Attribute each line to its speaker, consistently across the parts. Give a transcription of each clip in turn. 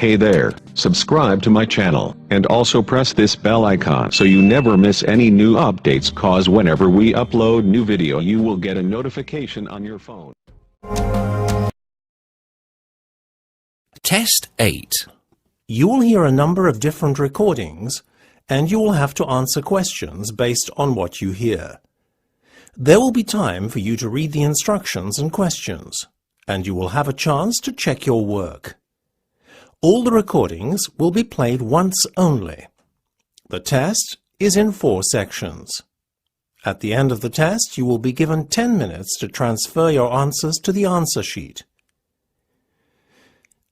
Speaker 1: Hey there, subscribe to my channel, and also press this bell icon so you never miss any new updates, cause whenever we upload new video you will get a notification on your phone.
Speaker 2: Test 8.
Speaker 3: You will hear a number of different recordings, and you will have to answer questions based on what you hear. There will be time for you to read the instructions and questions, and you will have a chance to check your work. All the recordings will be played once only. The test is in 4 sections. At the end of the test, you will be given 10 minutes to transfer your answers to the answer sheet.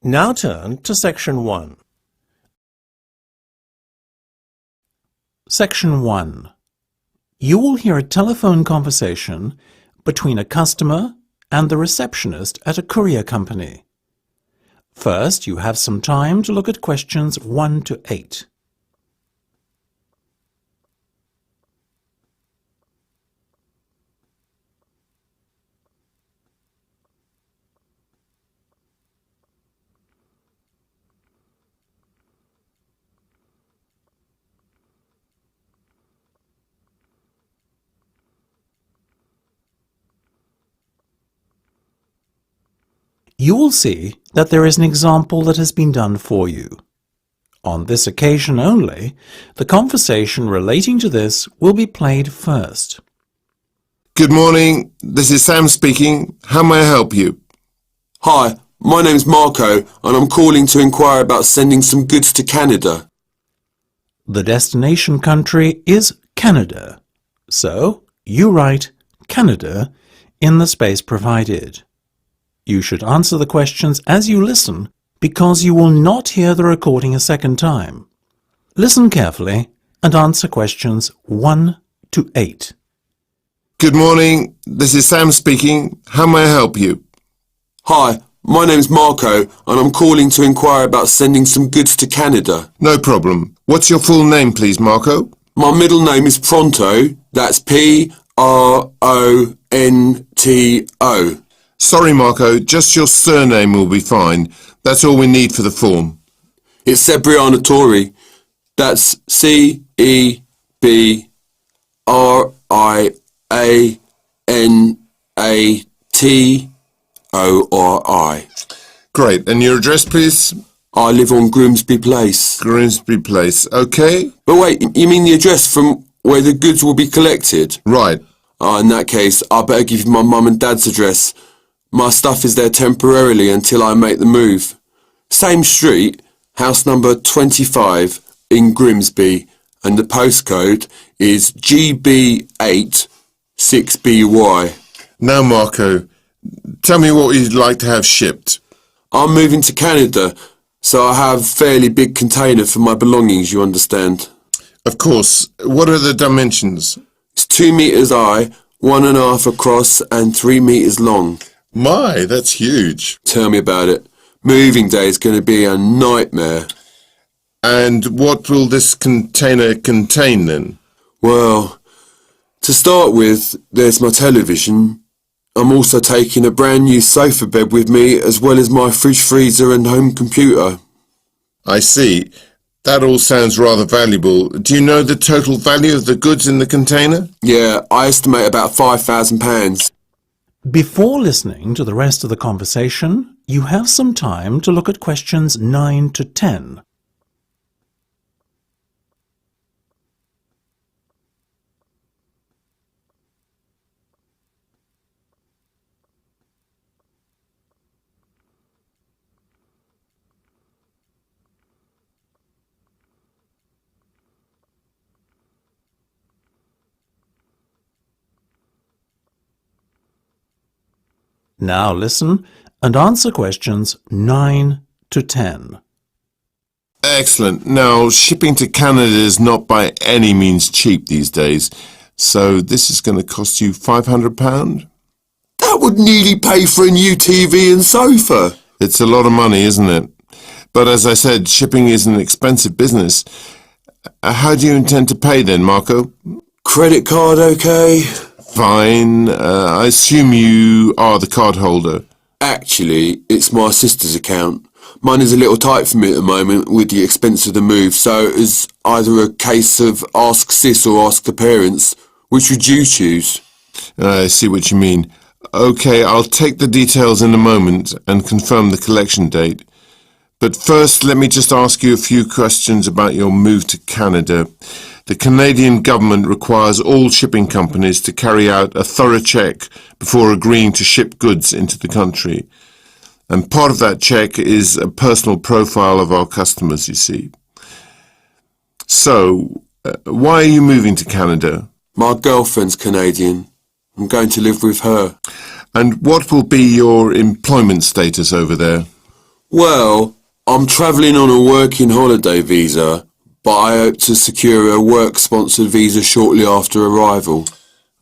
Speaker 3: Now turn to Section 1. Section 1. You will hear a telephone conversation between a customer and the receptionist at a courier company. First, you have some time to look at questions 1 to 8. You will see that there is an example that has been done for you. On this occasion only, the conversation relating to this will be played first.
Speaker 4: Good morning, this is Sam speaking. How may I help you?
Speaker 5: Hi, my name's Marco and I'm calling to inquire about sending some goods to Canada.
Speaker 3: The destination country is Canada, so you write Canada in the space provided. You should answer the questions as you listen because you will not hear the recording a second time. Listen carefully and answer questions 1 to 8.
Speaker 4: Good morning, this is Sam speaking. How may I help you?
Speaker 5: Hi, my name's Marco and I'm calling to inquire about sending some goods to Canada.
Speaker 4: No problem. What's your full name, please, Marco?
Speaker 5: My middle name is Pronto, that's P-R-O-N-T-O.
Speaker 4: Sorry, Marco, just your surname will be fine. That's all we need for the form.
Speaker 5: It's Cebriana Tori, that's C-E-B-R-I-A-N-A-T-O-R-I.
Speaker 4: Great, and your address, please?
Speaker 5: I live on Grimsby Place.
Speaker 4: Grimsby Place, okay?
Speaker 5: But wait, you mean the address from where the goods will be collected?
Speaker 4: Right.
Speaker 5: In that case, I better give you my mum and dad's address. My stuff is there temporarily until I make the move. Same street, house number 25 in Grimsby, and the postcode is GB8 6BY.
Speaker 4: Now, Marco, tell me what you'd like to have shipped.
Speaker 5: I'm moving to Canada, so I have a fairly big container for my belongings, you understand.
Speaker 4: Of course. What are the dimensions?
Speaker 5: It's 2 meters high, 1.5 across, and 3 meters long.
Speaker 4: My, that's huge.
Speaker 5: Tell me about it. Moving day is going to be a nightmare.
Speaker 4: And what will this container contain then?
Speaker 5: Well, to start with, there's my television. I'm also taking a brand new sofa bed with me, as well as my fridge, freezer and home computer.
Speaker 4: I see. That all sounds rather valuable. Do you know the total value of the goods in the container?
Speaker 5: Yeah, I estimate about £5,000.
Speaker 3: Before listening to the rest of the conversation, you have some time to look at questions 9 to 10. Now listen and answer questions 9 to 10.
Speaker 4: Excellent. Now, shipping to Canada is not by any means cheap these days, so this is going to cost you £500?
Speaker 5: That would nearly pay for a new TV and sofa.
Speaker 4: It's a lot of money, isn't it? But as I said, shipping is an expensive business. How do you intend to pay then, Marco?
Speaker 5: Credit card, okay?
Speaker 4: Fine. I assume you are the card holder.
Speaker 5: Actually, it's my sister's account. Mine is a little tight for me at the moment with the expense of the move, so it's either a case of ask sis or ask the parents. Which would you choose?
Speaker 4: I see what you mean. Okay, I'll take the details in a moment and confirm the collection date. But first, let me just ask you a few questions about your move to Canada. The Canadian government requires all shipping companies to carry out a thorough check before agreeing to ship goods into the country. And part of that check is a personal profile of our customers, you see. So, why are you moving to Canada?
Speaker 5: My girlfriend's Canadian. I'm going to live with her.
Speaker 4: And what will be your employment status over there?
Speaker 5: Well, I'm travelling on a working holiday visa, but I hope to secure a work-sponsored visa shortly after arrival.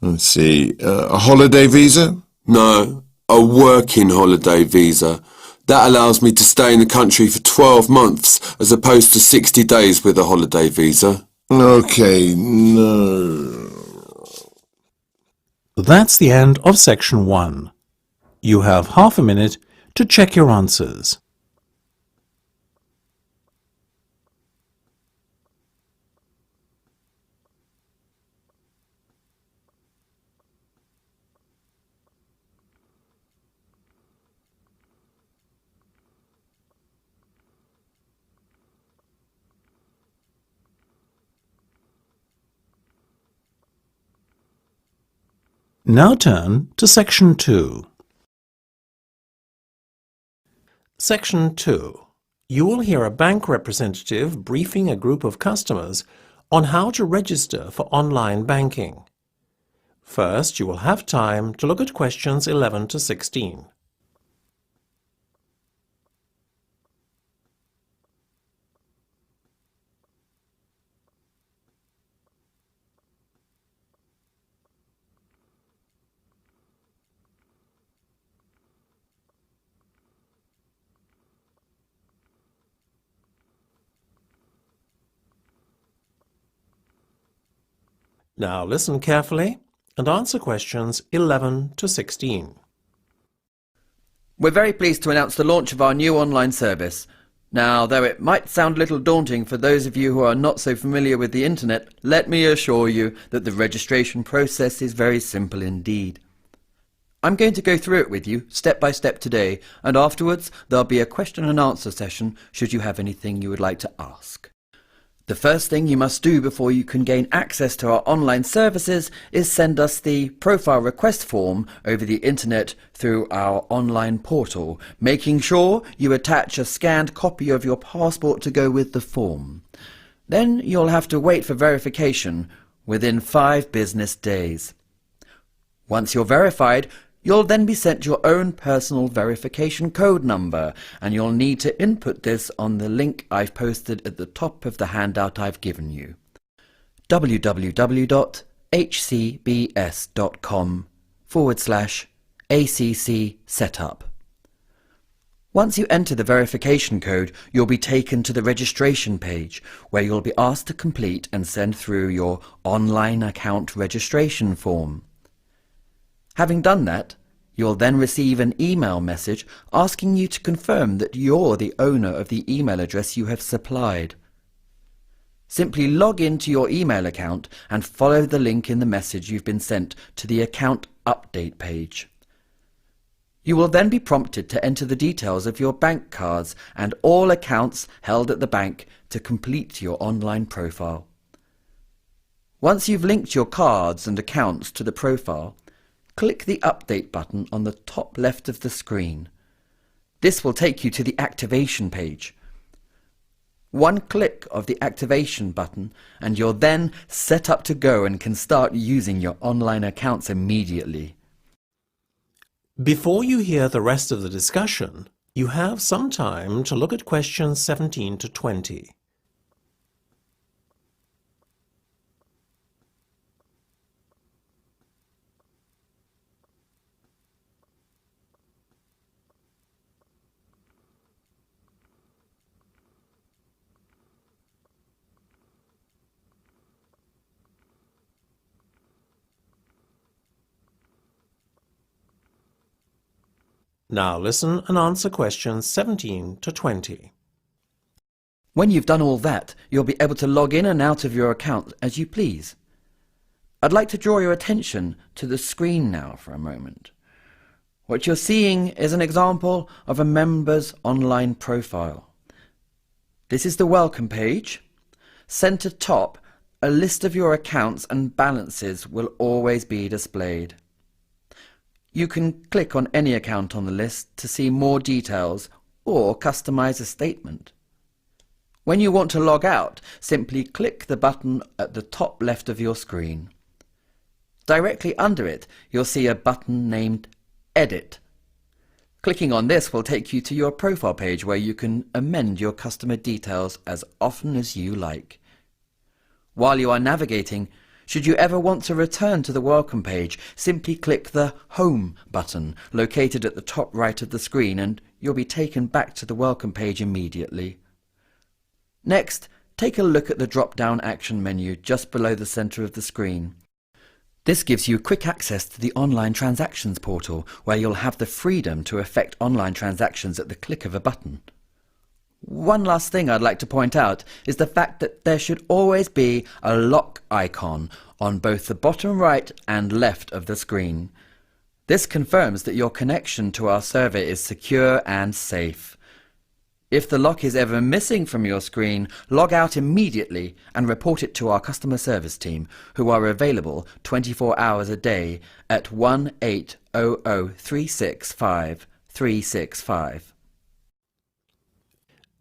Speaker 4: Let's see, a holiday visa?
Speaker 5: No, a working holiday visa. That allows me to stay in the country for 12 months as opposed to 60 days with a holiday visa.
Speaker 4: Okay, no.
Speaker 3: That's the end of section 1. You have half a minute to check your answers. Now turn to section 2. Section 2. You will hear a bank representative briefing a group of customers on how to register for online banking. First, you will have time to look at questions 11 to 16. Now listen carefully and answer questions 11 to 16.
Speaker 2: We're very pleased to announce the launch of our new online service. Now, though it might sound a little daunting for those of you who are not so familiar with the internet, let me assure you that the registration process is very simple indeed. I'm going to go through it with you step by step today, and afterwards there'll be a question and answer session should you have anything you would like to ask. The first thing you must do before you can gain access to our online services is send us the profile request form over the internet through our online portal, making sure you attach a scanned copy of your passport to go with the form. Then you'll have to wait for verification within 5 business days. Once you're verified, you'll then be sent your own personal verification code number, and you'll need to input this on the link I've posted at the top of the handout I've given you. www.hcbs.com/ACC setup. Once you enter the verification code, you'll be taken to the registration page, where you'll be asked to complete and send through your online account registration form. Having done that, you'll then receive an email message asking you to confirm that you're the owner of the email address you have supplied. Simply log into your email account and follow the link in the message you've been sent to the account update page. You will then be prompted to enter the details of your bank cards and all accounts held at the bank to complete your online profile. Once you've linked your cards and accounts to the profile, click the Update button on the top left of the screen. This will take you to the activation page. One click of the activation button and you're then set up to go and can start using your online accounts immediately.
Speaker 3: Before you hear the rest of the discussion, you have some time to look at questions 17 to 20. Now listen and answer questions 17 to 20.
Speaker 2: When you've done all that, you'll be able to log in and out of your account as you please. I'd like to draw your attention to the screen now for a moment. What you're seeing is an example of a member's online profile. This is the welcome page. Centre top, a list of your accounts and balances will always be displayed. You can click on any account on the list to see more details or customize a statement. When you want to log out, simply click the button at the top left of your screen. Directly under it, you'll see a button named Edit. Clicking on this will take you to your profile page where you can amend your customer details as often as you like. While you are navigating, should you ever want to return to the welcome page, simply click the Home button located at the top right of the screen and you'll be taken back to the welcome page immediately. Next, take a look at the drop-down action menu just below the centre of the screen. This gives you quick access to the online transactions portal where you'll have the freedom to effect online transactions at the click of a button. One last thing I'd like to point out is the fact that there should always be a lock icon on both the bottom right and left of the screen. This confirms that your connection to our server is secure and safe. If the lock is ever missing from your screen, log out immediately and report it to our customer service team, who are available 24 hours a day at 1-800-365-365.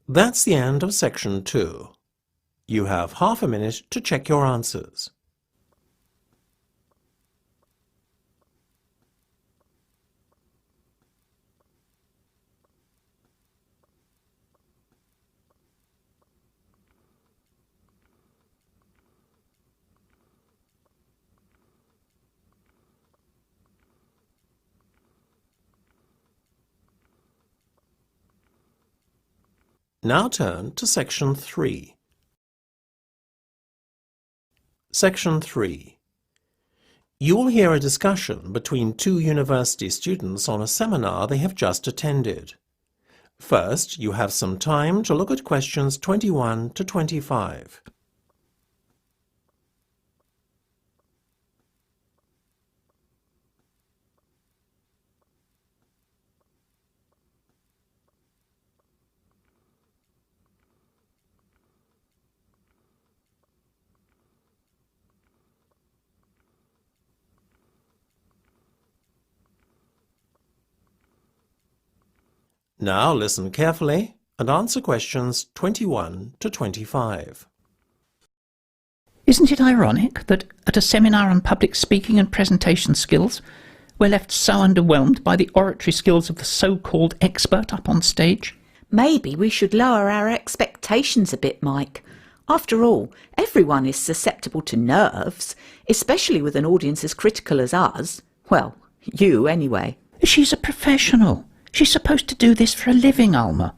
Speaker 3: That's the end of section 2. You have half a minute to check your answers. Now turn to section 3. Section 3. You will hear a discussion between two university students on a seminar they have just attended. First, you have some time to look at questions 21 to 25. Now listen carefully and answer questions 21 to 25.
Speaker 6: Isn't it ironic that at a seminar on public speaking and presentation skills, we're left so underwhelmed by the oratory skills of the so-called expert up on stage?
Speaker 7: Maybe we should lower our expectations a bit, Mike. After all, everyone is susceptible to nerves, especially with an audience as critical as us. Well, you anyway.
Speaker 6: She's a professional. She's supposed to do this for a living, Alma.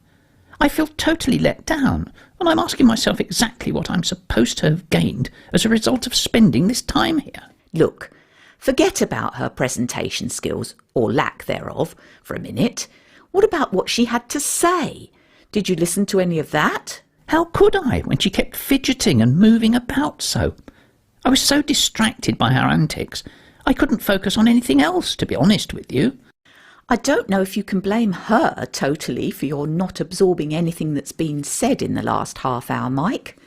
Speaker 6: I feel totally let down, and I'm asking myself exactly what I'm supposed to have gained as a result of spending this time here.
Speaker 7: Look, forget about her presentation skills, or lack thereof, for a minute. What about what she had to say? Did you listen to any of that?
Speaker 6: How could I, when she kept fidgeting and moving about so? I was so distracted by her antics, I couldn't focus on anything else, to be honest with you.
Speaker 7: I don't know if you can blame her totally for your not absorbing anything that's been said in the last half hour, Mike.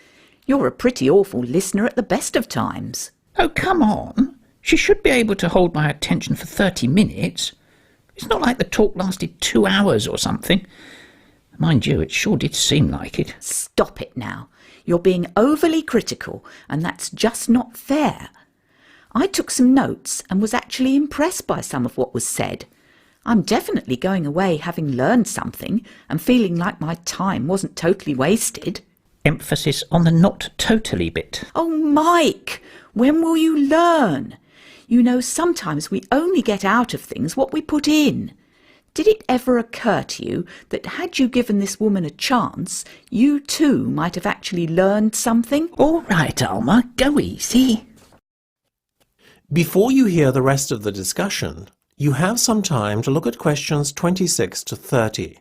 Speaker 7: You're a pretty awful listener at the best of times.
Speaker 6: Oh, come on. She should be able to hold my attention for 30 minutes. It's not like the talk lasted 2 hours or something. Mind you, it sure did seem like it.
Speaker 7: Stop it now. You're being overly critical, and that's just not fair. I took some notes and was actually impressed by some of what was said. I'm definitely going away having learned something and feeling like my time wasn't totally wasted.
Speaker 6: Emphasis on the not totally bit.
Speaker 7: Oh, Mike, when will you learn? You know, sometimes we only get out of things what we put in. Did it ever occur to you that had you given this woman a chance, you too might have actually learned something?
Speaker 6: All right, Alma, go easy.
Speaker 3: Before you hear the rest of the discussion, You have some time to look at questions 26 to 30.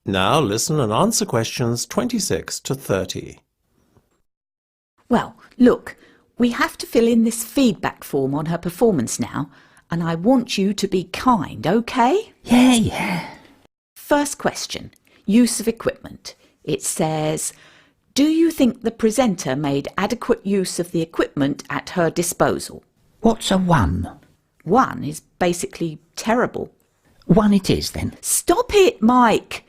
Speaker 3: Now listen and answer questions 26 to 30.
Speaker 7: Well, look, we have to fill in this feedback form on her performance now, and I want you to be kind, OK?
Speaker 6: Yeah.
Speaker 7: First question, use of equipment. It says, do you think the presenter made adequate use of the equipment at her disposal?
Speaker 6: What's a 1?
Speaker 7: 1 is basically terrible.
Speaker 6: 1 it is, then.
Speaker 7: Stop it, Mike!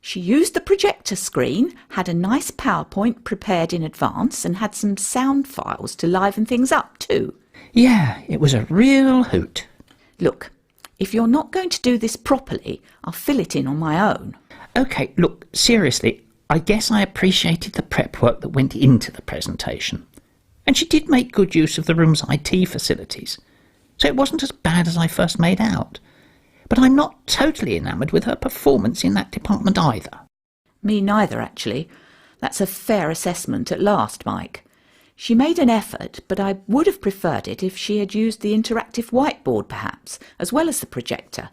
Speaker 7: She used the projector screen, had a nice PowerPoint prepared in advance, and had some sound files to liven things up too.
Speaker 6: Yeah, it was a real hoot.
Speaker 7: Look, if you're not going to do this properly, I'll fill it in on my own.
Speaker 6: OK, look, seriously, I guess I appreciated the prep work that went into the presentation. And she did make good use of the room's IT facilities. So it wasn't as bad as I first made out. But I'm not totally enamoured with her performance in that department either.
Speaker 7: Me neither, actually. That's a fair assessment at last, Mike. She made an effort, but I would have preferred it if she had used the interactive whiteboard, perhaps, as well as the projector.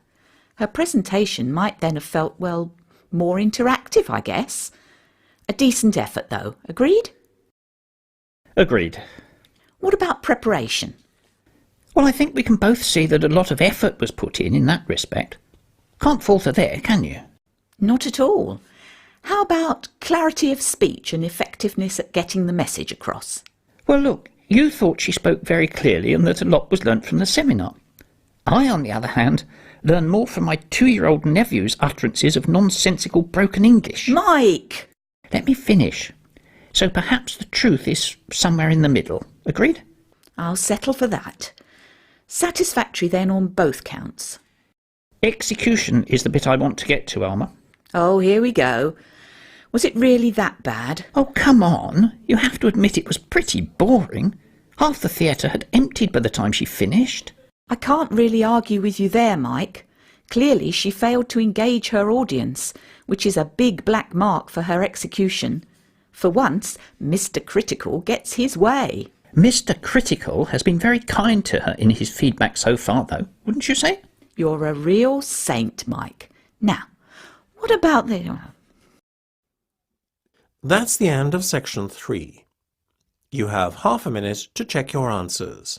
Speaker 7: Her presentation might then have felt, well, more interactive, I guess. A decent effort, though. Agreed?
Speaker 6: Agreed.
Speaker 7: What about preparation?
Speaker 6: Well, I think we can both see that a lot of effort was put in that respect. Can't fault her there, can you?
Speaker 7: Not at all. How about clarity of speech and effectiveness at getting the message across?
Speaker 6: Well, look, you thought she spoke very clearly and that a lot was learnt from the seminar. I, on the other hand, learned more from my 2-year-old nephew's utterances of nonsensical broken English.
Speaker 7: Mike!
Speaker 6: Let me finish. So perhaps the truth is somewhere in the middle. Agreed?
Speaker 7: I'll settle for that. Satisfactory then on both counts.
Speaker 6: Execution is the bit I want to get to, Alma.
Speaker 7: Oh, here we go. Was it really that bad?
Speaker 6: Oh, come on. You have to admit it was pretty boring. Half the theatre had emptied by the time she finished.
Speaker 7: I can't really argue with you there, Mike. Clearly she failed to engage her audience, which is a big black mark for her execution. For once, Mr. Critical gets his way.
Speaker 6: Mr. Critical has been very kind to her in his feedback so far, though, wouldn't you say?
Speaker 7: You're a real saint, Mike. Now, what about the...
Speaker 3: That's the end of section 3. You have half a minute to check your answers.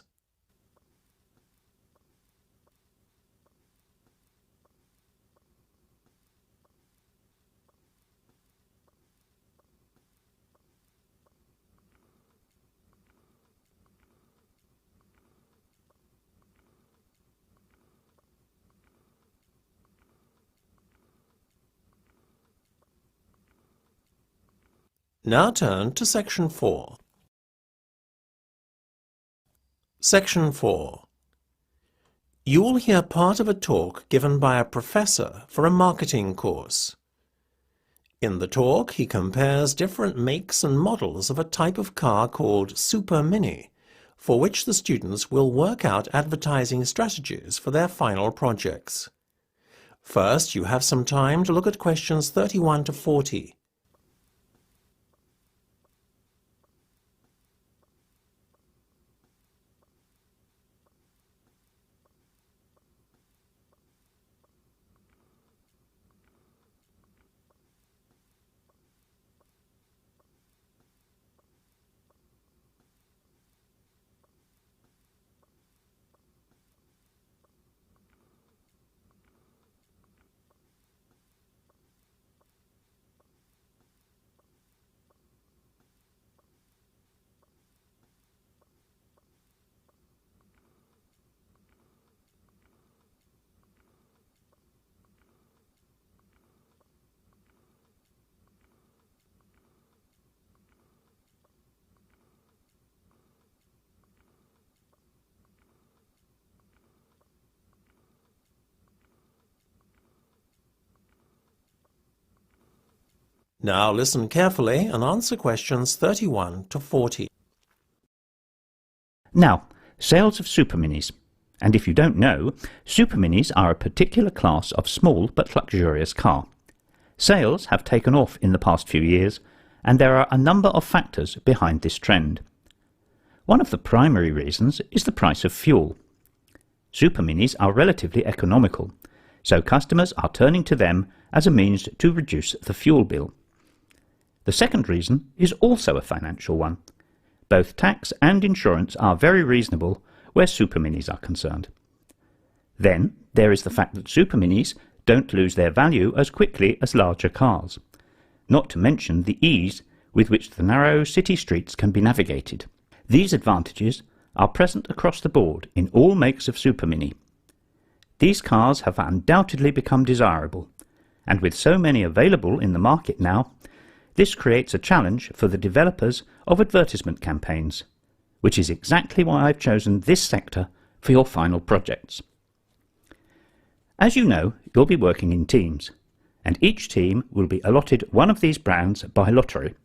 Speaker 3: Now turn to section 4. Section 4. You will hear part of a talk given by a professor for a marketing course. In the talk, he compares different makes and models of a type of car called Super Mini, for which the students will work out advertising strategies for their final projects. First, you have some time to look at questions 31 to 40. Now listen carefully and answer questions 31 to 40.
Speaker 6: Now, sales of super minis. And if you don't know, super minis are a particular class of small but luxurious car. Sales have taken off in the past few years, and there are a number of factors behind this trend. One of the primary reasons is the price of fuel. Super minis are relatively economical, so customers are turning to them as a means to reduce the fuel bill. The second reason is also a financial one. Both tax and insurance are very reasonable where super minis are concerned. Then there is the fact that super minis don't lose their value as quickly as larger cars, not to mention the ease with which the narrow city streets can be navigated. These advantages are present across the board in all makes of super mini. These cars have undoubtedly become desirable, and with so many available in the market now, this creates a challenge for the developers of advertisement campaigns, which is exactly why I've chosen this sector for your final projects. As you know, you'll be working in teams, and each team will be allotted one of these brands by lottery,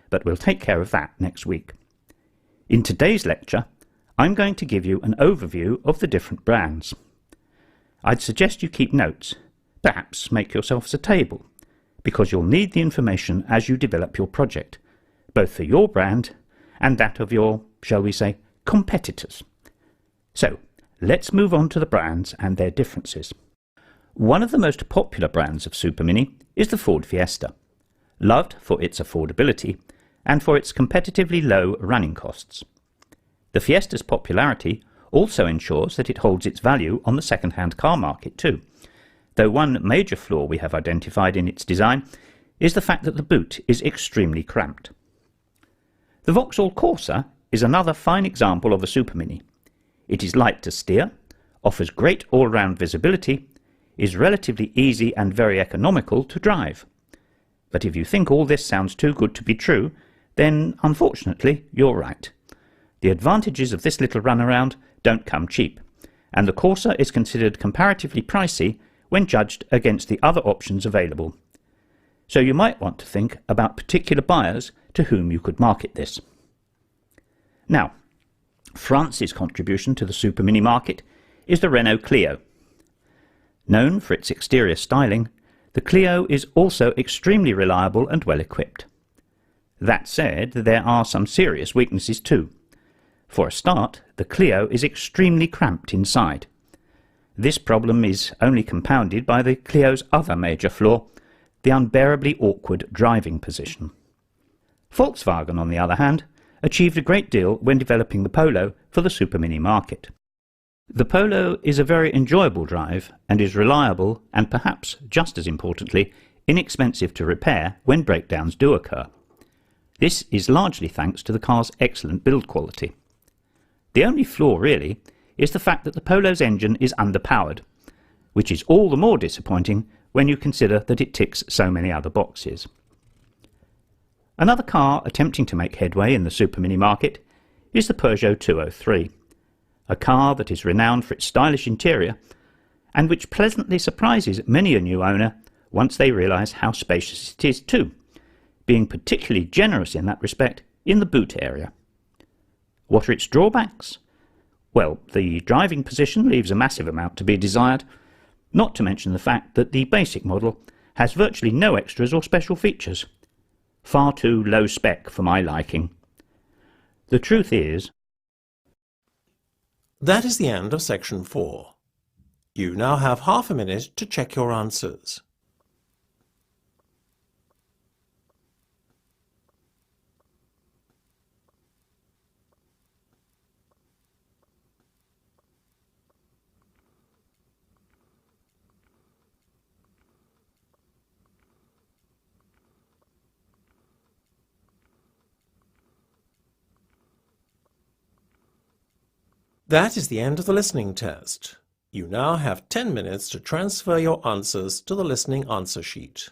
Speaker 6: but we'll take care of that next week. In today's lecture, I'm going to give you an overview of the different brands. I'd suggest you keep notes, perhaps make yourselves a table, because you'll need the information as you develop your project, both for your brand and that of your, shall we say, competitors. So, let's move on to the brands and their differences. One of the most popular brands of Super Mini is the Ford Fiesta, loved for its affordability and for its competitively low running costs. The Fiesta's popularity also ensures that it holds its value on the second-hand car market too, though one major flaw we have identified in its design is the fact that the boot is extremely cramped. The Vauxhall Corsa is another fine example of a Super Mini. It is light to steer, offers great all-round visibility, is relatively easy and very economical to drive. But if you think all this sounds too good to be true, then unfortunately you're right. The advantages of this little runaround don't come cheap, and the Corsa is considered comparatively pricey when judged against the other options available. So you might want to think about particular buyers to whom you could market this. Now, France's contribution to the Super Mini market is the Renault Clio. Known for its exterior styling, the Clio is also extremely reliable and well equipped. That said, there are some serious weaknesses too. For a start, the Clio is extremely cramped inside. This problem is only compounded by the Clio's other major flaw, the unbearably awkward driving position. Volkswagen, on the other hand, achieved a great deal when developing the Polo for the Super Mini market. The Polo is a very enjoyable drive and is reliable and perhaps, just as importantly, inexpensive to repair when breakdowns do occur. This is largely thanks to the car's excellent build quality. The only flaw, really, is the fact that the Polo's engine is underpowered, which is all the more disappointing when you consider that it ticks so many other boxes. Another car attempting to make headway in the Super Mini market is the Peugeot 203, a car that is renowned for its stylish interior and which pleasantly surprises many a new owner once they realise how spacious it is too, being particularly generous in that respect in the boot area. What are its drawbacks? Well, the driving position leaves a massive amount to be desired, not to mention the fact that the basic model has virtually no extras or special features. Far too low spec for my liking. The truth is,
Speaker 3: That is the end of section 4. You now have half a minute to check your answers. That is the end of the listening test. You now have 10 minutes to transfer your answers to the listening answer sheet.